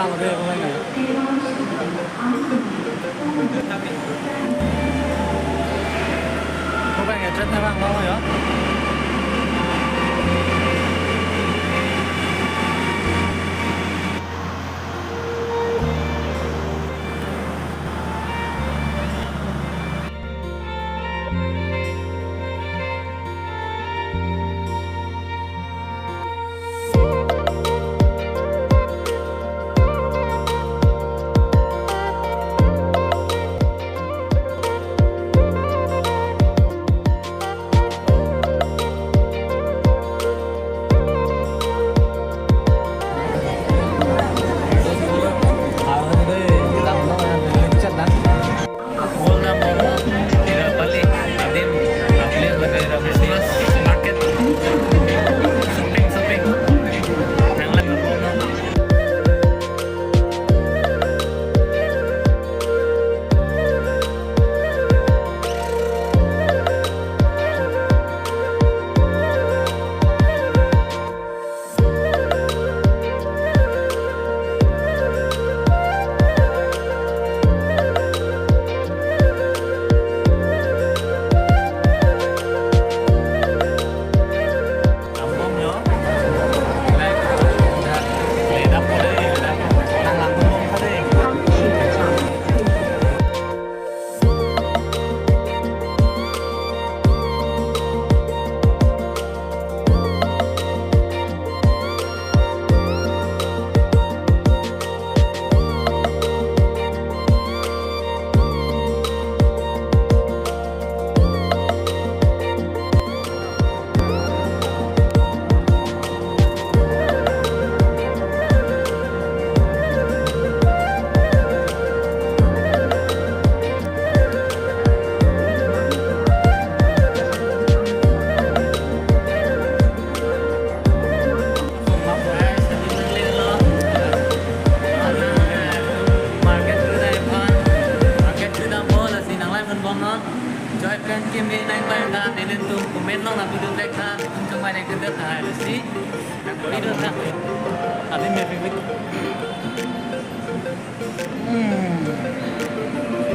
terang udah ya pemainnya. Pemainnya jet terang mau ya.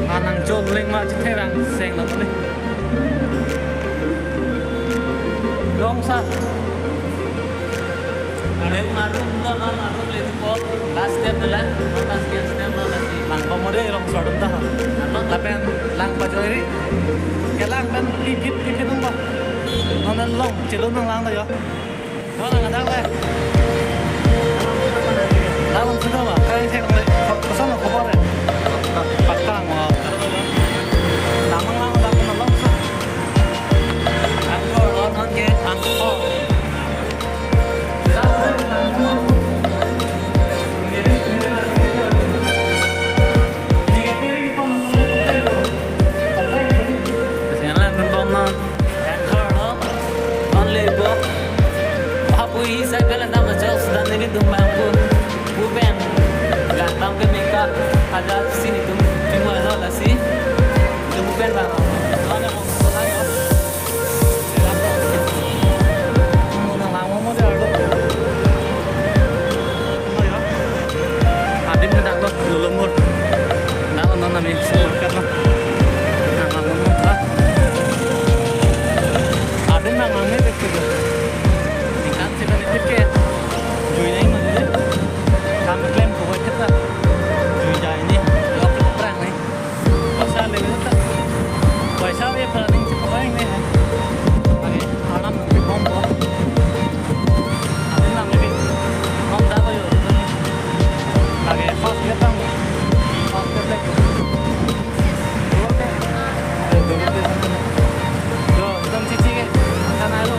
Anang joling mak terang seng lắm đấy. Long sa. Nếu mà rung lên có last step là last step là gì? Lang pemode long sordum dah. Lapen lang pajoi cái lang pen ikit nung ba. Nonan long celung nang lang dah yo. Nonan ngadang le. Lang sudah ba? Kayak saya ngomong pesan apa boleh? Patang wah. Namang lang dah pun long sa. Angkor on ke angkor. Ada sini tuh cuma ada sih itu bukan bang ada mau nang lama mau dia ada adim nak tak dulu mur nak nang nami semur kan nang lama mau tak adim nang lama dek tu ikan sih kan itu ke jual ini mana kami klaim kau kita पैसा भी प्लानिंग से पकाएंगे हैं आगे खाना भी कम हो अभी ना भी कम दादा यो आगे फास्ट लेता हूँ फास्ट करते जो एकदम चीज़ के खाना लो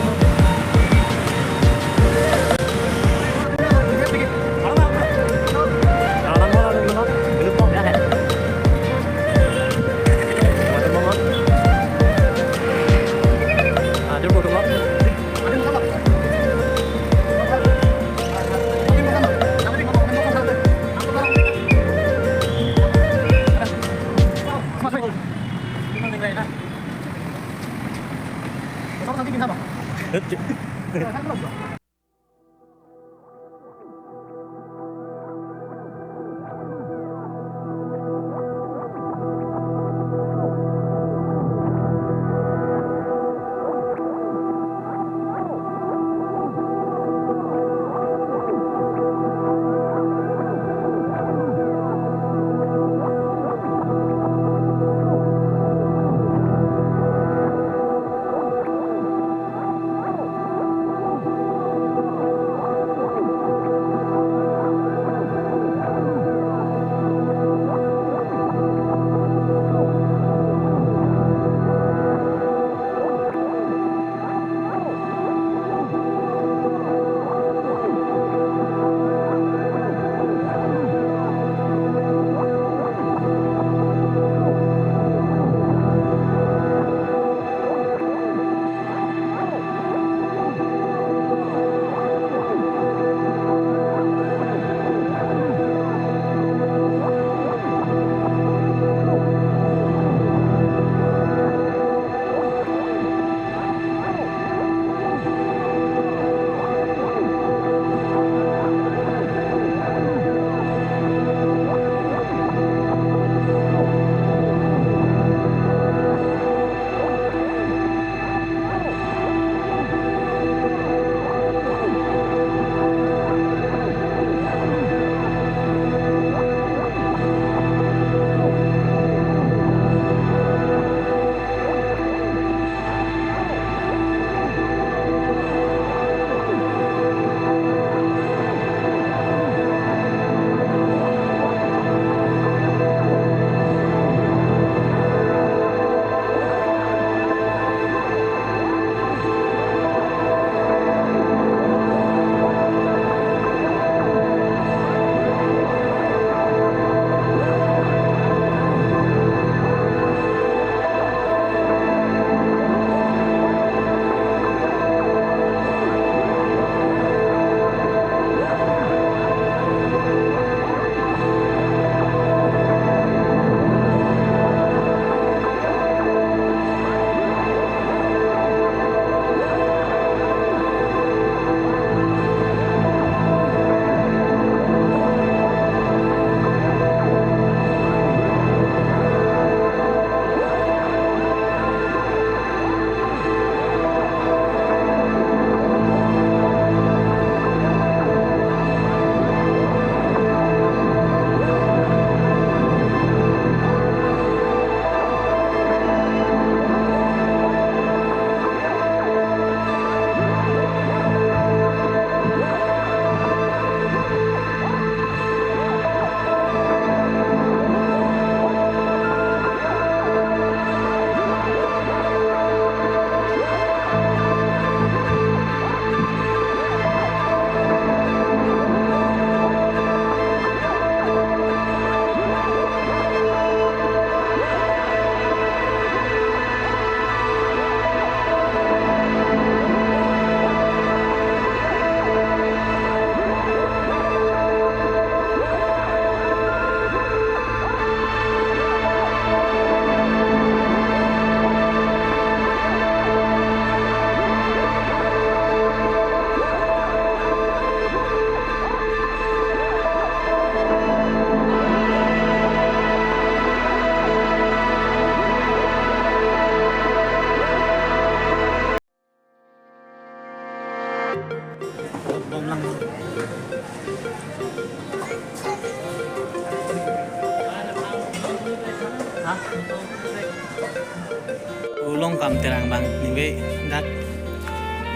ulong kam terang bang niwe dak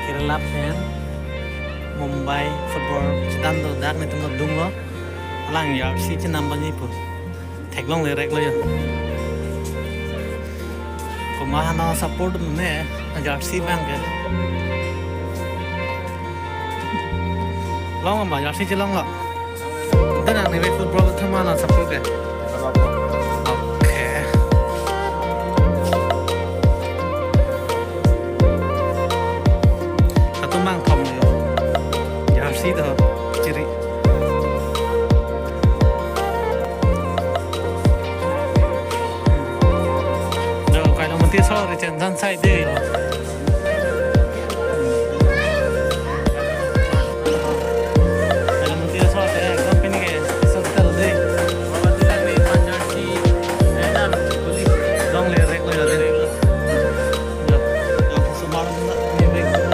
Kerala fan Mumbai football sedang tu dak ni tengok dung lo alang ya si cenam bang ipu teklong lerek lo ya kumahana support me jersey bang ke long ma jersey celong lo tenang niwe football tu mana support ke mang thòng rồi giờ xí thôi chiri rồi cái nó một tia sau rồi chân dân say đi rồi cái nó một tia sau thì company cái sắp tới đi và bắt đầu đi ăn jersey để làm beli dong lerek lo ya deh yo semua ni baik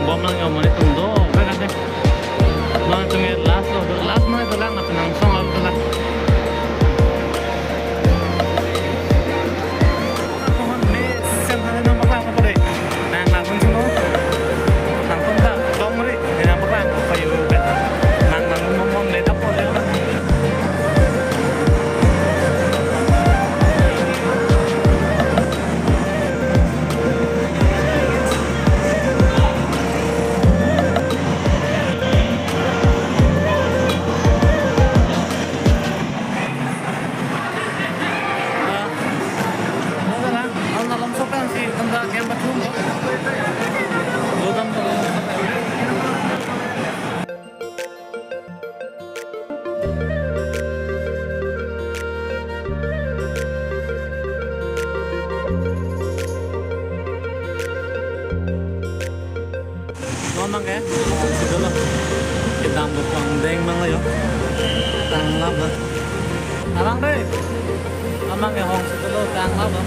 bom lang yung mga itong do kaya kasi mga itong last na ito lang na pinangsong ako ito lang may siyempre na maklang ko rin nang nakon sino nang punta dong mo rin nang ko kayo nang mamon leta po rin mang cái sudah lah kita ambil pangdeng mang lah yo tanglap lah abang deh amang cái hong sudah lo tanglap lah